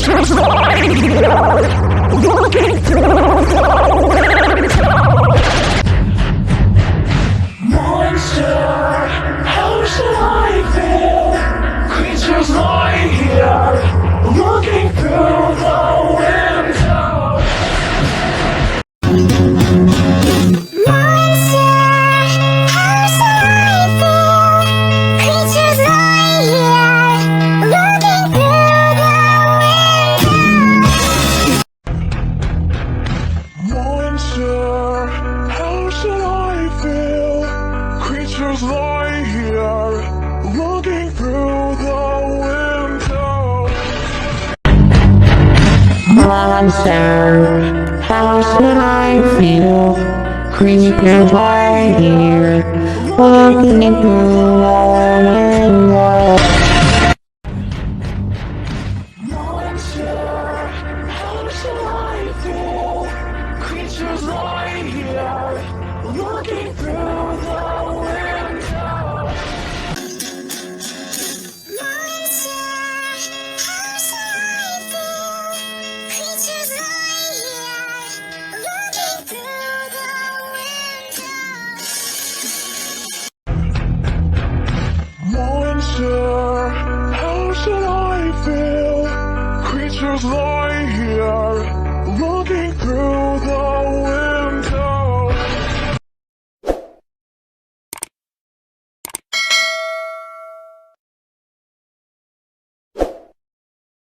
Creatures lying here, looking through the window. Monster, how shall I feel? Creatures lying here, looking through the window. Monster, how shall I feel? Creatures lying here, looking through the window. Monster, how should I feel? Creatures lie here, looking through the window.